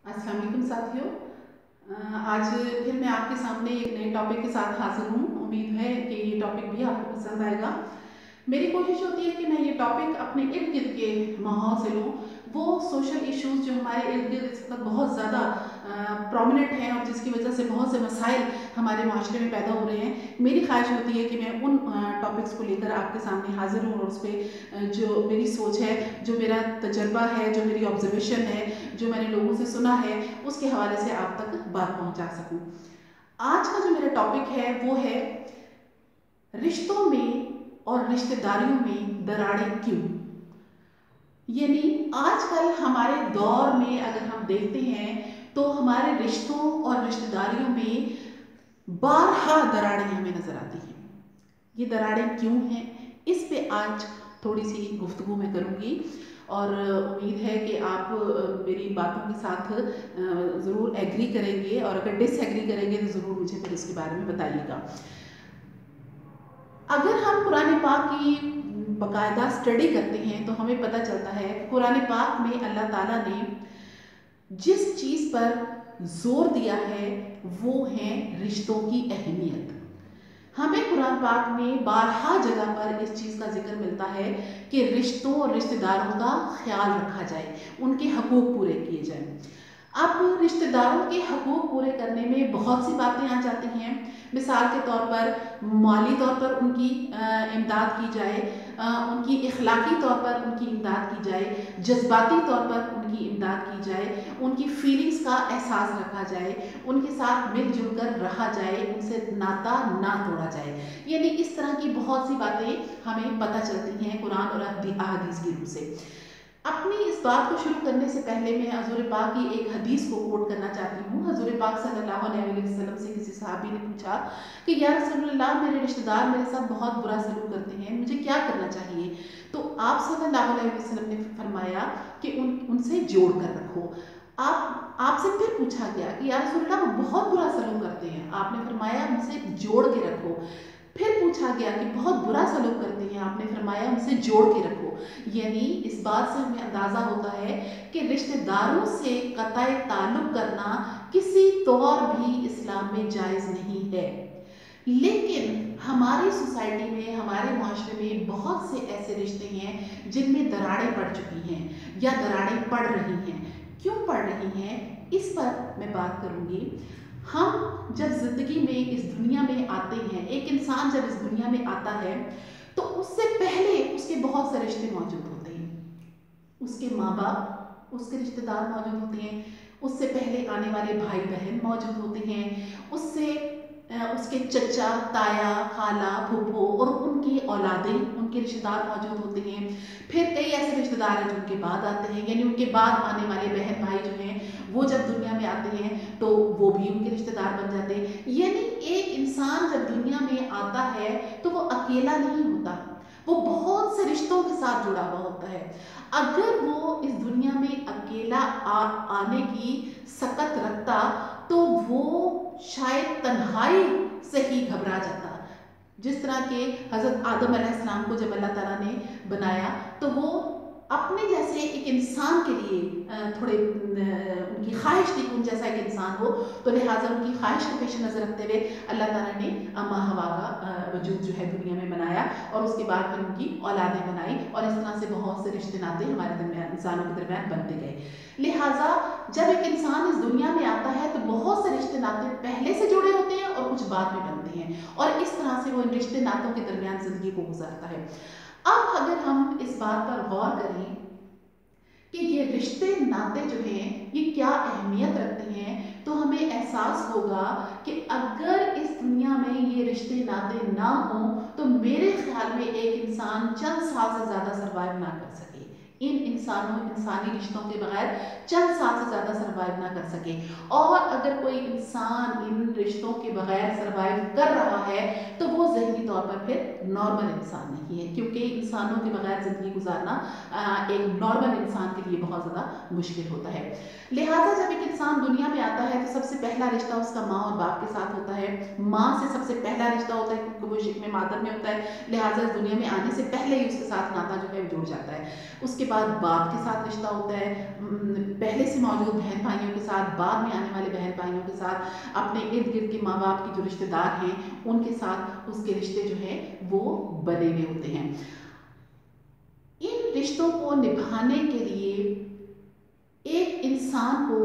अस्सलाम वालेकुम साथियों। आज फिर मैं आपके सामने एक नए टॉपिक के साथ हाजिर हूँ। उम्मीद है कि ये टॉपिक भी आपको पसंद आएगा। मेरी कोशिश होती है कि मैं ये टॉपिक अपने इर्द गिर्द के माहौल से लूँ। वो सोशल इश्यूज जो हमारे इर्द गिर्द इस वक्त बहुत ज़्यादा प्रोमिनेंट हैं और जिसकी वजह से बहुत से मसाइल हमारे माशरे में पैदा हो रहे हैं, मेरी ख्वाहिश होती है कि मैं उन टॉपिक्स को लेकर आपके सामने हाजिर हूँ और उस पर जो मेरी सोच है, जो मेरा तजर्बा है, जो मेरी ऑब्जर्वेशन है, जो मैंने लोगों से सुना है, उसके हवाले से आप तक बात पहुँचा सकूँ। आज का जो मेरा टॉपिक है वो है रिश्तों में और रिश्तेदारियों में दरारें क्यों। यानी आजकल हमारे दौर में अगर हम देखते हैं तो हमारे रिश्तों और रिश्तेदारियों में बारहा दरारें हमें नजर आती हैं। ये दरारें क्यों हैं, इस पे आज थोड़ी सी गुफ्तगू मैं करूँगी और उम्मीद है कि आप मेरी बातों के साथ ज़रूर एग्री करेंगे और अगर डिसएग्री करेंगे तो ज़रूर मुझे फिर इसके बारे में बताइएगा। अगर हम कुरान पाक की बाकायदा स्टडी करते हैं तो हमें पता चलता है कि कुरान पाक में अल्लाह ताला ने जिस चीज़ पर जोर दिया है वो है रिश्तों की अहमियत। हमें कुरान पाक में बारहा जगह पर इस चीज़ का जिक्र मिलता है कि रिश्तों और रिश्तेदारों का ख्याल रखा जाए, उनके हकूक़ पूरे किए जाएं। अब रिश्तेदारों के हकूक़ पूरे करने में बहुत सी बातें आ जाती हैं। मिसाल के तौर पर माली तौर पर उनकी इमदाद की जाए, उनकी इखलाकी तौर पर उनकी इमदाद की जाए, जज्बाती तौर पर उनकी इमदाद की जाए, उनकी फीलिंग्स का एहसास रखा जाए, उनके साथ मिलजुल कर रहा जाए, उनसे नाता ना तोड़ा जाए। यानी इस तरह की बहुत सी बातें हमें पता चलती हैं कुरान और अहादीस की रूह से। अपनी इस बात को शुरू करने से पहले मैं हजूर पाक की एक हदीस को कोट करना चाहती हूँ। हजूर पाक सल्लल्लाहु अलैहि वसल्लम से किसी सहाबी ने पूछा कि या रसूलल्लाह, मेरे रिश्तेदार मेरे साथ बहुत बुरा सलूक करते हैं, मुझे क्या करना चाहिए? तो आप सल्लल्लाहु अलैहि वसल्लम ने फरमाया कि उनसे जोड़ कर रखो। आपसे फिर पूछा गया कि या रसूलल्लाह, वो बहुत बुरा सलूक करते हैं, आपने फरमाया उनसे जोड़ के रखो। फिर पूछा गया कि बहुत बुरा सलूक करते हैं, आपने फरमाया उनसे जोड़ के रखो। यानी इस बात से हमें अंदाज़ा होता है कि रिश्तेदारों से कताए ताल्लुक़ करना किसी तौर भी इस्लाम में जायज़ नहीं है। लेकिन हमारी सोसाइटी में, हमारे माशरे में बहुत से ऐसे रिश्ते हैं जिनमें दरारें पड़ चुकी हैं या दरारें पड़ रही हैं। क्यों पड़ रही हैं, इस पर मैं बात करूँगी। हम जब ज़िंदगी में इस दुनिया में आते हैं, एक इंसान जब इस दुनिया में आता है तो उससे पहले उसके बहुत से रिश्ते मौजूद होते हैं। उसके माँ बाप, उसके रिश्तेदार मौजूद होते हैं, उससे पहले आने वाले भाई बहन मौजूद होते हैं, उसके चचा, ताया, खाला, फूफो और उनकी औलादें, उनके रिश्तेदार मौजूद होते हैं। फिर कई ऐसे रिश्तेदार हैं जो उनके बाद आते हैं, यानी उनके बाद आने वाले बहन भाई जो हैं वो जब दुनिया में आते हैं तो वो भी उनके रिश्तेदार बन जाते हैं। यानी एक इंसान जब दुनिया में आता है तो वो अकेला नहीं होता, वो बहुत से रिश्तों के साथ जुड़ा हुआ होता है। अगर वो इस दुनिया में अकेला आने की सकत रखता तो वो शायद तन्हाई से ही घबरा जाता। जिस तरह के हज़रत आदम अलैहिस्सलाम को जब अल्लाह ताला ने बनाया तो वो अपने जैसे एक इंसान के लिए थोड़े उनकी ख्वाहिश थी कि उन जैसा एक इंसान हो, तो लिहाजा उनकी ख्वाहिश को पेश नज़र रखते हुए अल्लाह ताला ने अम्मा हवा का वजूद जो है दुनिया में बनाया और उसके बाद फिर उनकी औलादें बनाई और इस तरह से बहुत से रिश्ते नाते हमारे दरमियान, इंसानों के दरमियान बनते गए। लिहाजा जब एक इंसान इस दुनिया में आता है तो बहुत से रिश्ते नाते पहले से जुड़े होते हैं और कुछ बाद में बनते हैं और इस तरह से वो इन रिश्ते नातों के दरमियान ज़िंदगी को गुजारता है। अब अगर हम इस बात पर गौर करें कि ये रिश्ते नाते जो हैं ये क्या अहमियत रखते हैं, तो हमें एहसास होगा कि अगर इस दुनिया में ये रिश्ते नाते ना हों तो मेरे ख्याल में एक इंसान चंद साल से ज़्यादा सर्वाइव ना कर सके। इन इंसानी रिश्तों के बगैर चंद साल से ज़्यादा सर्वाइव ना कर सके। और अगर कोई इंसान इन रिश्तों के बगैर सर्वाइव कर रहा है तो वो ज़हनी तौर पर फिर नॉर्मल इंसान नहीं है, क्योंकि इंसानों के बगैर ज़िंदगी गुजारना एक नॉर्मल इंसान के लिए बहुत ज़्यादा मुश्किल होता है। लिहाजा जब एक इंसान दुनिया में आता है तो सबसे पहला रिश्ता उसका माँ और बाप के साथ होता है। माँ से सबसे पहला रिश्ता होता है क्योंकि वो शिकमे मातम में होता है, लिहाजा इस दुनिया में आने से पहले ही उसके साथ नाता जो है जुड़ जाता है। उसके بعد باپ کے ساتھ رشتہ ہوتا ہے، پہلے سے موجود بہن بھائیوں کے ساتھ، بعد میں آنے والے بہن بھائیوں کے ساتھ، اپنے ارد گرد کے ماں باپ کی جو رشتہ دار ہیں ان کے ساتھ اس کے رشتے جو ہیں وہ بنے ہوئے ہوتے ہیں۔ ان رشتوں کو نبھانے کے لیے ایک انسان کو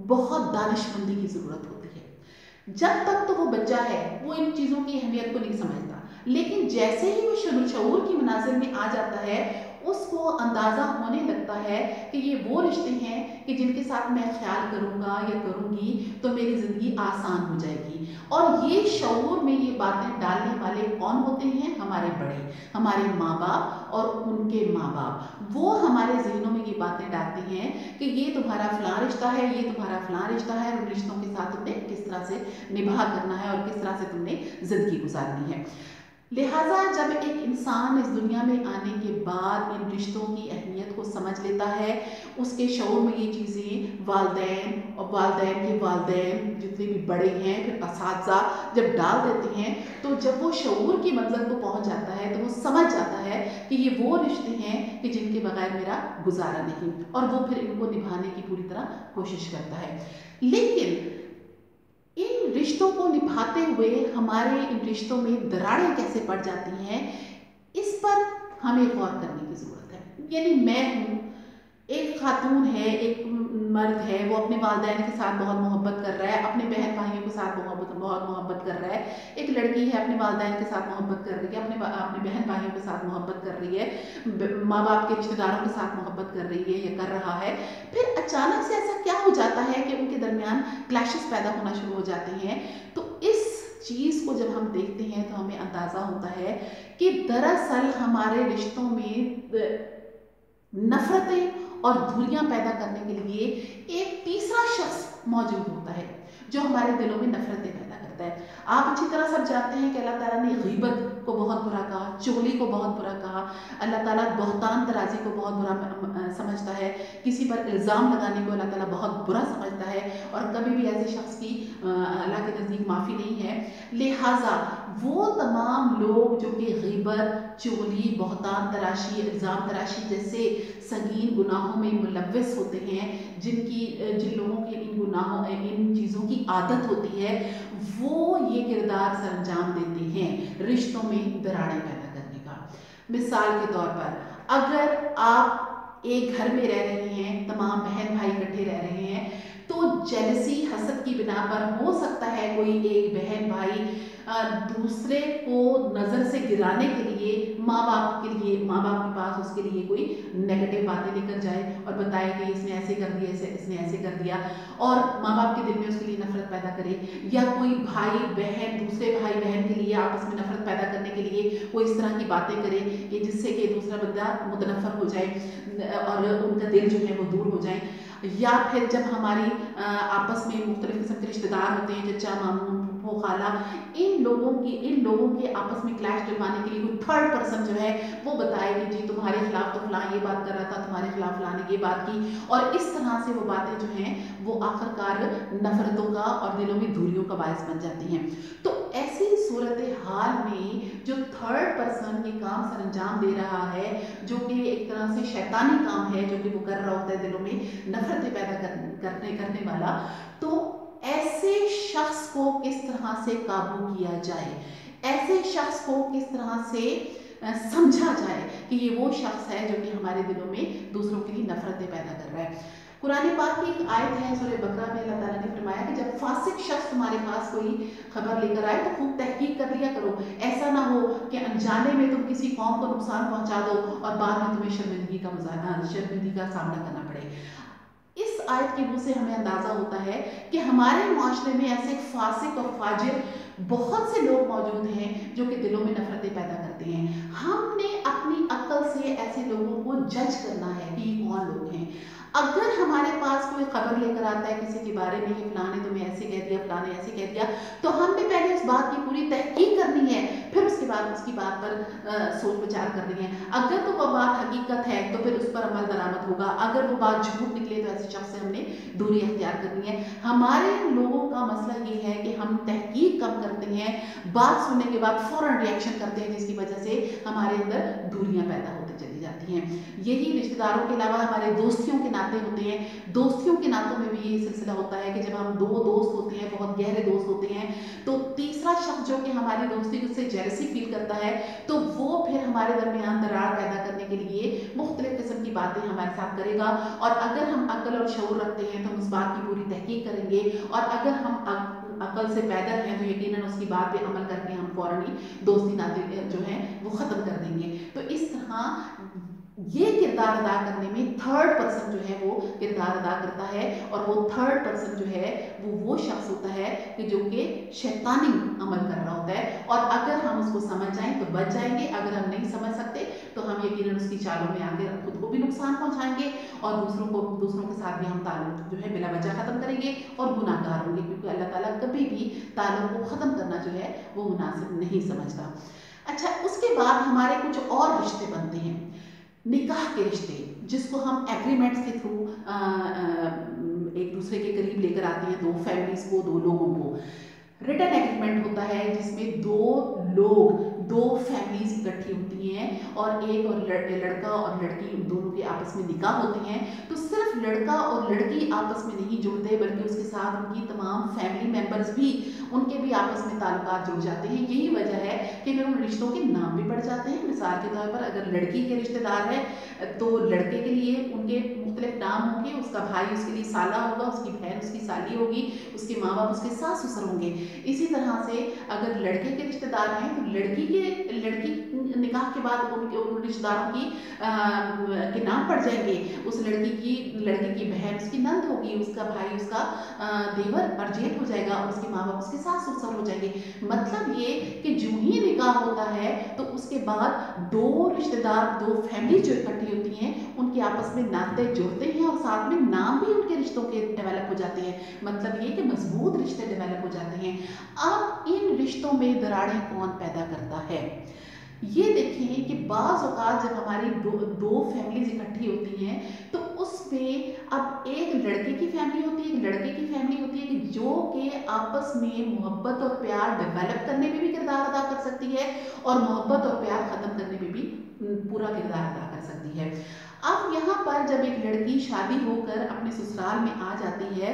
بہت دانش مندی کی ضرورت ہوتی ہے۔ جب تک تو وہ بچہ ہے وہ ان چیزوں کی اہمیت کو نہیں سمجھتا، لیکن جیسے ہی وہ شعور کی منازل میں آ جاتا ہے اس کو اندازہ ہونے لگتا ہے کہ یہ وہ رشتے ہیں کہ جن کے ساتھ میں خیال کروں گا یا کروں گی تو میری زندگی آسان ہو جائے گی۔ اور یہ شعور میں یہ باتیں ڈالنے والے کون ہوتے ہیں؟ ہمارے بڑے، ہمارے ماں باپ اور ان کے ماں باپ۔ وہ ہمارے ذہنوں میں یہ باتیں ڈالتے ہیں کہ یہ تمہارا فلاں رشتہ ہے، یہ تمہارا فلاں رشتہ ہے، اور ان رشتوں کے ساتھ تم نے کس طرح سے نبھا کرنا ہے اور کس طرح سے تم نے زندگی گزارنی ہے۔ لہٰذا جب ایک انسان اس دنیا میں آنے کے بعد ان رشتوں کی اہمیت کو سمجھ لیتا ہے، اس کے شعور میں یہ چیزیں والدین اور والدین کے والدین جتنے بھی بڑے ہیں پھر اساتذہ جب ڈال دیتے ہیں، تو جب وہ شعور کی منزل کو پہنچ جاتا ہے تو وہ سمجھ جاتا ہے کہ یہ وہ رشتے ہیں کہ جن کے بغیر میرا گزارا نہیں، اور وہ پھر ان کو نبھانے کی پوری طرح کوشش کرتا ہے۔ لیکن ان رشتوں کو نبھاتے ہوئے ہمارے ان رشتوں میں دراڑیں کیسے پڑ جاتی ہیں، اس پر ہمیں غور کرنے کی ضرورت ہے۔ یعنی میں ہوں، ایک خاتون ہے، ایک مرد ہے، وہ اپنے والدین کے ساتھ بہت محبت کر رہا ہے، اپنے بہن بھائیوں کے ساتھ بہت محبت کر رہا ہے۔ ایک لڑکی ہے، اپنے والدین کے ساتھ محبت کر رہی ہے، اپنے بہن بھائیوں کے ساتھ محبت کر رہی ہے، ماں باپ کے رشتہ داروں کے ساتھ محبت کر رہی ہے یا کر رہا ہے۔ پھر اچانک سے ایسا کیا ہو جاتا ہے کہ ان کے درمیان کلیشز پیدا ہونا شروع ہو جاتے ہیں۔ تو اس چیز کو جب ہم دیکھتے ہیں تو ہمیں اندازہ ہوتا ہے کہ دراصل ہمارے رشتوں میں نفرتیں اور دوریاں پیدا کرنے کے لیے ایک تیسرا شخص موجود ہوتا ہے جو ہمارے دلوں میں نفرتیں پیدا کرتا ہے۔ آپ اچھی طرح سب جانتے ہیں کہ اللہ تعالیٰ نے غیبت کو بہت برا کہا، چغلی کو بہت برا کہا، اللہ تعالیٰ بہتان ترازی کو بہت برا سمجھتا ہے، کسی پر الزام لگانے کو اللہ تعالیٰ بہت برا سمجھتا ہے، اور کبھی بھی ایسے شخص کی اللہ کے نزدیک معافی نہیں ہے۔ لہٰذا وہ تمام لوگ جو کہ غیبت، چغلی، بہتان تراشی، الزام تراشی جیسے سنگین گناہوں میں ملوث ہوتے ہیں، جن لوگوں کے ان گناہوں ان چیزوں کی عادت ہوتی ہے، وہ یہ کردار سر انجام دیتے ہیں رشتوں میں دراڑیں پیدا کرنے کا۔ مثال کے طور پر اگر آپ ایک گھر میں رہ رہے ہیں، تمام بہن بھائی اکٹھے رہ رہے ہیں، تو جیلسی، حسد کی بنا پر ہو سکتا ہے کوئی ایک بہن بھائی دوسرے کو نظر سے گرانے کے لیے ماں باپ کے پاس اس کے لیے کوئی نیگیٹو باتیں لے کر جائے اور بتائے کہ اس نے ایسے کر دیا، اس نے ایسے کر دیا، اور ماں باپ کے دل میں اس کے لیے نفرت پیدا کرے، یا کوئی بھائی بہن دوسرے بھائی بہن کے لیے آپس میں نفرت پیدا کرنے کے لیے وہ اس طرح کی باتیں کرے کہ جس سے کہ دوسرا بندہ متنفر ہو جائے اور ان کا دل جو ہے وہ دور ہو جائے۔ یا پھر جب ہماری آپس میں مختلف قسم کے رشتہ دار ہوتے ہیں، چچا، ماموں، پھوپھو، خالہ، ان لوگوں کے آپس میں کلیش ڈلوانے کے لیے کوئی تھرڈ پرسن جو ہے وہ بتائے کہ جی تمہارے خلاف تو فلاں یہ بات کر رہا تھا، تمہارے خلاف فلاں نے یہ بات کی، اور اس طرح سے وہ باتیں جو ہیں وہ آخرکار نفرتوں کا اور دلوں میں دوریوں کا باعث بن جاتی ہیں۔ تو ایسی صورتحال میں جو تھرڈ پرسن یہ کام سر انجام دے رہا ہے، جو کہ ایک طرح سے شیطانی کام ہے جو کہ وہ کر رہا ہوتا ہے دلوں میں نفرتیں پیدا کرنے والا، تو ایسے شخص کو کس طرح سے قابو کیا جائے، ایسے شخص کو کس طرح سے سمجھا جائے کہ یہ وہ شخص ہے جو کہ ہمارے دلوں میں دوسروں کے لیے نفرتیں پیدا کر رہا ہے۔ قرآن پاک کی ایک آیت ہے سورہ بقرہ میں، اللہ تعالیٰ نے فرمایا کہ جب فاسق شخص تمہارے پاس کوئی خبر لے کر آئے تو خوب تحقیق کر لیا کرو، ایسا نہ ہو کہ انجانے میں تم کسی قوم کو نقصان پہنچا دو اور بعد میں تمہیں شرمندگی کا سامنا کرنا پڑے۔ اس آیت کے منہ سے ہمیں اندازہ ہوتا ہے کہ ہمارے معاشرے میں ایسے فاسق اور فاجر بہت سے لوگ موجود ہیں جو کہ دلوں میں نفرتیں پیدا کرتے ہیں۔ ہم نے اپنی عقل سے ایسے لوگوں کو جج کرنا ہے کہ یہ کون لوگ ہیں۔ اگر ہمارے پاس کوئی خبر لے کر آتا ہے کسی کے بارے میں کہ فلاں نے تمہیں ایسے کہہ دیا، فلاں نے ایسے کہہ دیا، تو ہم نے پہلے اس بات کی پوری تحقیق کرنی ہے، پھر اس کے بعد اس کی بات پر سوچ بچار کرنی ہے۔ اگر تو وہ بات حقیقت ہے تو پھر اس پر عمل درآمد ہوگا، اگر وہ بات جھوٹ نکلے تو ایسے شخص سے ہم نے دوری اختیار کرنی ہے۔ ہمارے لوگوں کا مسئلہ یہ ہے کہ ہم تحقیق کم کرتے ہیں، بات سننے کے بعد فوراً ریئیکشن کرتے ہیں، جس کی وجہ سے ہمارے اندر دوریاں پیدا ہوتی چلی جاتی ہیں۔ जाती हैं। यही रिश्तेदारों के अलावा हमारे दोस्तियों के नाते होते हैं, दोस्तियों के नातों में भी ये सिलसिला होता है कि जब हम दो दोस्त होते हैं, बहुत गहरे दोस्त होते हैं, तो तीसरा शख्स जो कि हमारी दोस्ती से जेलसी फील करता है, तो वो फिर हमारे दरमियान दरार पैदा करने के लिए मुख्तलिफ किस्म की बातें हमारे साथ करेगा। और अगर हम अक्ल और शऊर रखते हैं तो हम उस बात की पूरी तहकीक करेंगे, और अगर हम अकल से पैदल हैं तो यकीनन उसकी बात पे अमल करके हम फौरन ही दोस्ती नाते जो है वो ख़त्म कर देंगे। तो इस तरह ये किरदार अदा करने में थर्ड पर्सन जो है वो किरदार अदा करता है, और वो थर्ड पर्सन जो है वो शख्स होता है कि जो कि शैतानी अमल कर रहा होता है। और अगर हम उसको समझ जाएं तो बच जाएंगे, अगर हम नहीं समझ सकते तो हम यकीनन उसकी चालों में आकर खुद को भी नुकसान पहुंचाएंगे और दूसरों के साथ भी हम ताल्लुक जो है बिला वजह ख़त्म करेंगे और गुनाहगार होंगे, क्योंकि अल्लाह ताला कभी भी ताल्लुक को ख़त्म करना जो है वो मुनासिब नहीं समझता। अच्छा, उसके बाद हमारे कुछ और रिश्ते बनते हैं, निकाह के रिश्ते, जिसको हम एग्रीमेंट्स के थ्रू एक दूसरे के करीब लेकर आते हैं, दो फैमिलीज को, दो लोगों को। रिटन एग्रीमेंट होता है जिसमें दो फैमिलीज इकट्ठी होती हैं और लड़का और लड़की दोनों के आपस में निकाह होते हैं। तो सिर्फ लड़का और लड़की आपस में नहीं जुड़ते, बल्कि उसके साथ उनकी तमाम फैमिली मेंबर्स भी, उनके भी आपस में ताल्लुकात जुड़ जाते हैं। यही वजह है कि फिर उन रिश्तों के नाम भी पड़ जाते हैं। मिसाल के तौर पर अगर लड़की के रिश्तेदार है तो लड़के के लिए उनके मुख्तलिफ नाम होंगे, उसका भाई उसके लिए साला होगा, उसकी बहन उसकी साली होगी, उसके माँ बाप उसके सास ससुर होंगे। इसी तरह से अगर लड़के के रिश्तेदार हैं तो लड़की निकाह के बाद उन रिश्तेदारों के नाम पड़ जाएंगे। उस लड़के की बहन उसकी नंद होगी, उसका भाई उसका देवर और जेठ हो जाएगा, और उसके माँ बाप उसके सास ससुर हो जाएंगे। मतलब ये कि जो ही निकाह होता है तो उसके बाद दो रिश्तेदार, दो फैमिली जो इकट्ठी होती हैं, उनके आपस में नाते जुड़ते हैं और साथ में नाम भी उनके रिश्तों के डेवलप हो जाते हैं। मतलब ये कि मजबूत रिश्ते डेवलप हो जाते हैं। अब इन रिश्तों में दरारें कौन पैदा करता है? ये देखें कि बाज़ औक़ात जब हमारी दो फैमिलीज इकट्ठी होती हैं तो उसमें अब एक लड़के की फैमिली होती है, एक लड़के की फैमिली होती है, कि जो कि आपस में मोहब्बत और प्यार डेवलप करने में भी किरदार अदा कर सकती है और मोहब्बत और प्यार ख़त्म करने में भी पूरा किरदार अदा कर सकती है। अब यहाँ पर जब एक लड़की शादी होकर अपने ससुराल में आ जाती है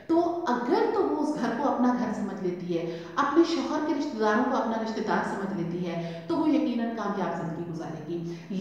तो अगर तो वो उस घर को अपना घर समझ लेती है, अपने शौहर के रिश्तेदारों को अपना रिश्तेदार समझ लेती है, तो वो यकीनन कामयाब जिंदगी गुजारेगी।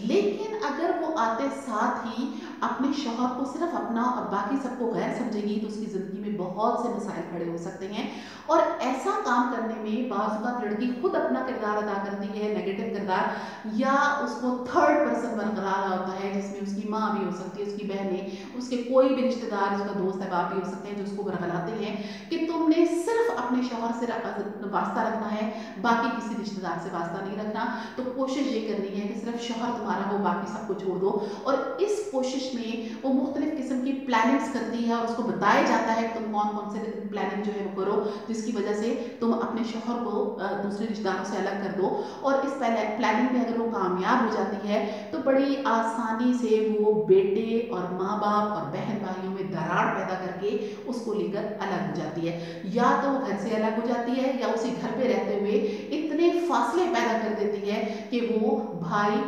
लेकिन अगर वो आते साथ ही अपने शौहर को सिर्फ अपना और बाकी सबको गैर समझेगी तो उसकी ज़िंदगी में बहुत से मसाइल खड़े हो सकते हैं। और ऐसा काम करने में बाज़ औक़ात लड़की खुद अपना किरदार अदा करती है, नेगेटिव किरदार, या उसको थर्ड पर्सन बरकरार होता है जिसमें उसकी माँ भी हो सकती है, उसकी बहनें, उसके कोई भी रिश्तेदार, उसका दोस्त अहबाब भी हो सकते हैं जो उसको बरगलाते हैं कि तुमने सिर्फ अपने शौहर से वास्ता रखना है, बाकी किसी रिश्तेदार से वास्ता नहीं रखना। तो कोशिश ये करनी है कि सिर्फ शौहर तुम्हारा हो, बाकी सबको छोड़ दो। और इस कोशिश में वो मुख्तलिफ किस्म की प्लानिंग्स करती है और उसको बताया जाता है कि तुम कौन कौन से प्लानिंग जो है वो करो जिसकी वजह से तुम अपने शौहर को दूसरे रिश्तेदारों से अलग कर दो। और इस प्लानिंग में अगर वो कामयाब हो जाती है तो बड़ी आसानी से वो बेटे और माँ बाप और बहन भाइयों में दरार पैदा करके उसको लेकर अलग हो जाती है। या तो वो घर से अलग हो जाती है या उसी घर पे रहते हुए इतने फासले पैदा कर देती है कि वो भाई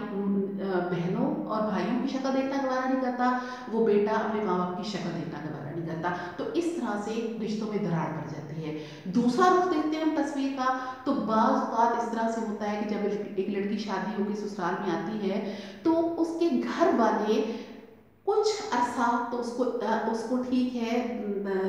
बहनों और भाइयों की शक्ल देखना गवारा नहीं करता, वो बेटा अपने माँ बाप की शक्ल देखना गवारा नहीं करता। तो इस तरह से रिश्तों में दरार पड़ जाती है। दूसरा रुख देखते हैं हम तस्वीर का, तो बाज़ औक़ात इस तरह से होता है कि जब एक लड़की शादी होकर ससुराल में आती है तो उसके घर वाले कुछ अरसा तो उसको ठीक है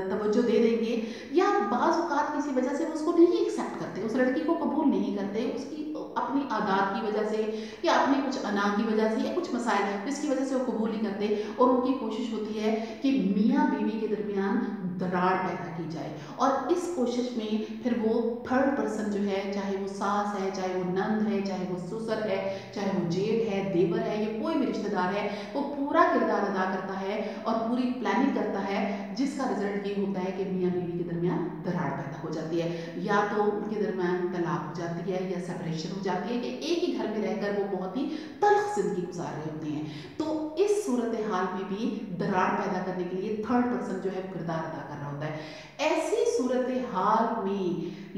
तवज्जो दे देंगे, या बाज़ औक़ात किसी वजह से वो उसको नहीं एक्सेप्ट करते, उस लड़की को कबूल नहीं करते, उसकी अपनी आदात की वजह से या अपनी कुछ अना की वजह से या कुछ मसाइल जिसकी वजह से वो कबूल नहीं करते। और उनकी कोशिश होती है कि मियाँ बीवी के दरमियान दरार पैदा की जाए। और इस कोशिश में फिर वो थर्ड पर्सन जो है, चाहे वो सास है, चाहे वो नंद है, चाहे वो ससुर है, चाहे वो जेठ है, देवर है, या कोई भी रिश्तेदार है, वो पूरा किरदार अदा करता है और पूरी प्लानिंग करता है, जिसका रिजल्ट ये होता है कि मियाँ बीवी के दरमियान दरार पैदा हो जाती है, या तो उनके दरमियान तलाक हो जाती है या सेपरेशन हो जाती है, कि एक ही घर में रहकर वो बहुत ही तल्ख जिंदगी गुजार रहे होते हैं। तो इस सूरत हाल में भी दरार पैदा करने के लिए थर्ड पर्सन जो है वो किरदार अदा कर रहा होता है। ऐसी सूरत हाल में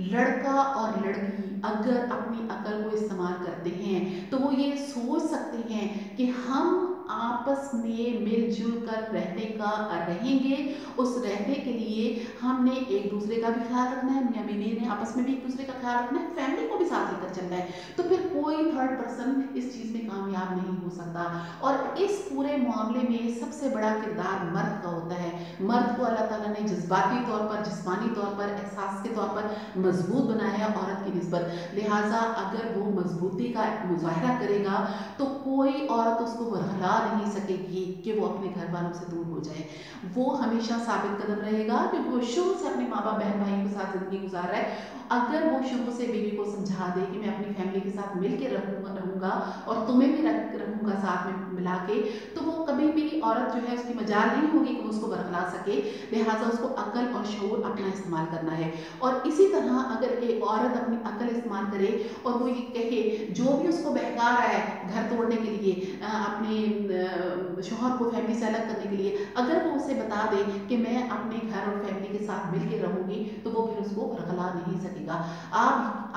लड़का और लड़की अगर अपनी अकल को इस्तेमाल करते हैं तो वो ये सोच सकते हैं कि हम आपस में मिलजुल कर रहने का रहेंगे। उस रहने के लिए हमने एक दूसरे का भी ख्याल रखना है, मियाँ बीवी ने आपस में भी एक दूसरे का ख्याल रखना है, फैमिली को भी साथ लेकर चलना है। तो फिर कोई थर्ड पर्सन इस चीज़ में कामयाब नहीं हो सकता। और इस पूरे मामले में सबसे बड़ा किरदार मर्द का होता है। मर्द को अल्लाह ताला ने जज्बाती तौर पर, जिस्मानी तौर पर, एहसास के तौर पर मजबूत बनाया है औरत की निस्बत। लिहाजा अगर वो मजबूती का मुजाहरा करेगा तो कोई औरत उसको बरगला नहीं सकेगी कि वो अपने घर वालों से दूर हो जाए। वो हमेशा साबित कदम रहेगा क्योंकि वो शुरू से अपने माँ बाप बहन भाइयों के साथ ज़िंदगी गुजार रहा है। अगर वो शुरू से बीवी को समझा दे कि मैं अपनी फैमिली के साथ मिल के रहूँगा और तुम्हें भी रहूँगा साथ में मिला के, तो वो कभी भी औरत जो है उसकी मजाल नहीं होगी कि वो उसको बरगला सके। लिहाजा उसको अक्ल और शऊर अपना इस्तेमाल करना है। और इसी तरह अगर एक औरत अपनी अक्ल इस्तेमाल करे और वो ये कहे, जो भी उसको बहका रहा है घर तोड़ने के लिए, अपने शौहर को फैमिली से अलग करने के लिए, अगर वो उसे बता दे कि मैं अपने घर और फैमिली के साथ मिल के रहूँगी, तो वो फिर उसको बरगला नहीं सकेगा।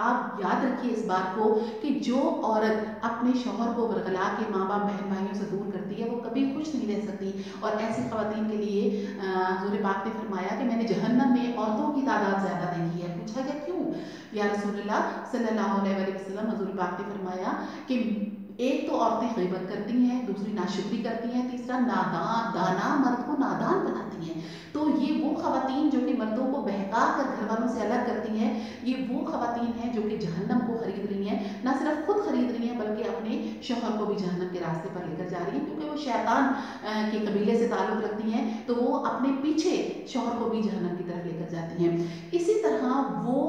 आप याद रखिए इस बात को कि जो औरत अपने शौहर को बरगला के माँ बाप बहन भाइयों से दूर करती है वो कभी खुश नहीं रह सकती। और ऐसी ख़वातीन के लिए हुज़ूर पाक ने फरमाया कि मैंने जहन्नम में औरतों की तादाद ज़्यादा देखी है। पूछा गया क्यों? या रसूलुल्लाह सल्लल्लाहु अलैहि वसल्लम, हुज़ूर पाक ने फरमाया कि एक तो औरतें ग़ीबत करती हैं, दूसरी नाशुक्री करती हैं, तीसरा दाना मर्द को नादान बनाती हैं। तो ये वो ख़वातीन जो कि मर्दों को बहका कर घर वालों से अलग करती हैं, ये वो ख़वातीन हैं जो कि जहन्नम को ख़रीद रही हैं। ना सिर्फ खुद ख़रीद रही हैं बल्कि अपने शौहर को भी जहन्नम के रास्ते पर लेकर जा रही हैं, क्योंकि वो शैतान के कबीले से ताल्लुक़ रखती हैं, तो वो अपने पीछे शौहर को भी जहन्नम की तरफ लेकर जाती हैं। इसी तरह वो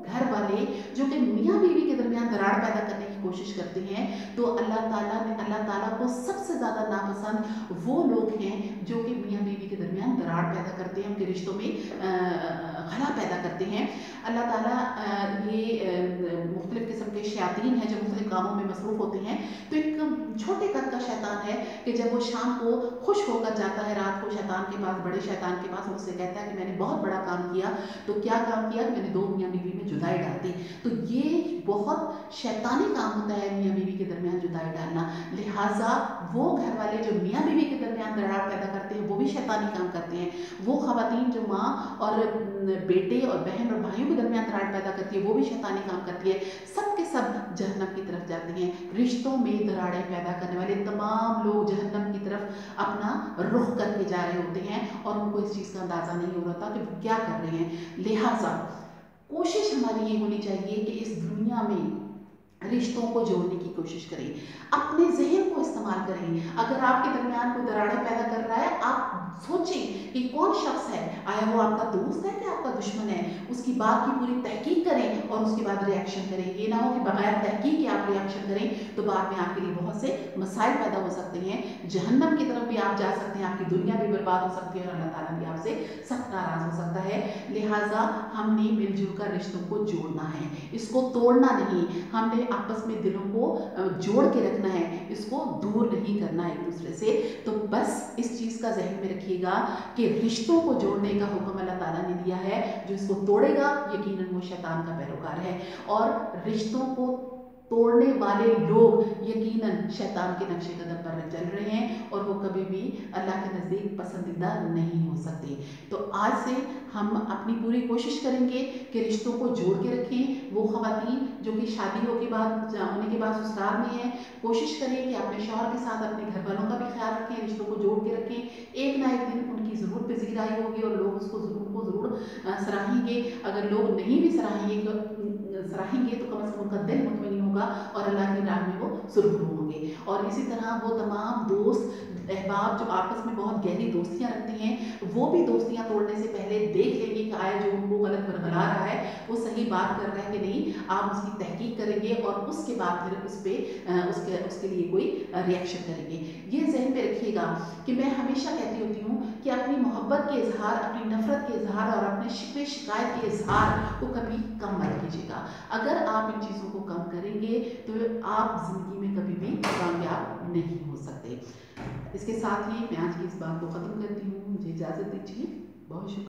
घर वाले जो कि मियाँ बीवी के दरमियान दरार पैदा करने की कोशिश करते हैं, तो अल्लाह ताला को सबसे ज़्यादा नापसंद वो लोग हैं जो कि मियाँ बीवी के दरमियान दरार पैदा करते हैं, उनके रिश्तों में खला पैदा करते हैं। अल्लाह ताला ये मुख्तलिफ़ किस्म के शयातीन हैं जो मुख्तलिफ़ कामों में मसरूफ़ होते हैं। तो एक छोटे कद का शैतान है कि जब वो शाम को खुश होकर जाता है रात को शैतान के पास, बड़े शैतान के पास, उससे कहता है कि मैंने बहुत बड़ा काम किया। तो क्या काम किया? मैंने दो मियाँ बीवी में जुदाई डाल दी। तो ये बहुत शैतानी काम होता है मियाँ बीवी के दरमियान जुदाई डालना। लिहाजा वो घर वाले जो मियाँ बीवी के दरमियान दरार पैदा करते हैं वो भी शैतानी काम करते हैं। वो ख़वातीन जो माँ और बेटे और बहन और भाइयों के दरमियान दरार पैदा करती है वो भी शैतानी काम करती है। सब के सब जहन्नम की तरफ जाती हैं। रिश्तों में दरारें पैदा करने वाले तमाम लोग जहन्नम की तरफ अपना रुख करके जा रहे होते हैं और उनको इस चीज़ का अंदाज़ा नहीं हो रहा था कि वो क्या कर रहे हैं। लिहाजा कोशिश हमारी ये होनी चाहिए कि इस दुनिया में रिश्तों को जोड़ने की कोशिश करें, अपने जहन को इस्तेमाल करें। अगर आपके दरमियान कोई दरारें पैदा कर रहा है, आप सोचें कि कौन शख्स है, आया वो आपका दोस्त है कि आपका दुश्मन है, उसकी बात की पूरी तहकीक करें और उसके बाद रिएक्शन करें। ये ना हो कि बगैर तहकीक के आप रिएक्शन करें तो बाद में आपके लिए बहुत से मसाइल पैदा हो सकते हैं। जहन्नम की तरफ भी आप जा सकते हैं, आपकी दुनिया भी बर्बाद हो सकती है और अल्लाह ताला भी आपसे सख्त नाराज़ हो सकता है। लिहाजा हमने मिलजुल कर रिश्तों को जोड़ना है, इसको तोड़ना नहीं। हमने आपस में दिलों को जोड़ के रखना है, इसको दूर नहीं करना एक दूसरे से। तो बस इस चीज़ का जहन में रखिएगा कि रिश्तों को जोड़ने का हुक्म अल्लाह ताला ने दिया है। जो इसको तोड़ेगा यकीनन वो शैतान का पैरोकार है, और रिश्तों को तोड़ने वाले लोग यकीनन शैतान के नक्शे कदम पर चल रहे हैं और वो कभी भी अल्लाह के नज़दीक पसंदीदा नहीं हो सकते। तो आज से हम अपनी पूरी कोशिश करेंगे कि रिश्तों को जोड़ के रखें। वो ख़वातीन जो कि शादी होने के बाद ससुराल में हैं, कोशिश करें कि अपने शौहर के साथ अपने घर वालों का भी ख्याल रखें, रिश्तों को जोड़ के रखें। एक ना एक दिन उनकी ज़रूर पजीराई होगी और लोग उनको ज़रूर सराहेंगे। अगर लोग नहीं भी सराहेंगे तो कम से कम उनका दिल मुतमईन होगा और अल्लाह की राह में वो सुरखरू होंगे। और इसी तरह वो तमाम दोस्त अहबाब जो आपस में बहुत गहरी दोस्तियाँ रखते हैं, वो भी दोस्तियाँ तोड़ने से पहले देख लेंगे कि आया जो उनको गलत बरगला रहा है वो सही बात कर रहा है कि नहीं। आप उसकी तहकीक करेंगे और उसके बाद फिर उस पर उसके लिए कोई रिएक्शन करेंगे। ये जहन में रखिएगा कि मैं हमेशा कहती होती हूँ कि अपनी मोहब्बत के इजहार, अपनी नफ़रत के इजहार और अपने शिकवे शिकायत के इजहार को कभी कम मत कीजिएगा। अगर आप इन चीज़ों को कम करेंगे तो आप ज़िंदगी में कभी भी कामयाब नहीं हो सकते। इसके साथ ही मैं आज की इस बात को ख़त्म करती हूँ। मुझे इजाज़त दीजिए। बहुत शुक्रिया।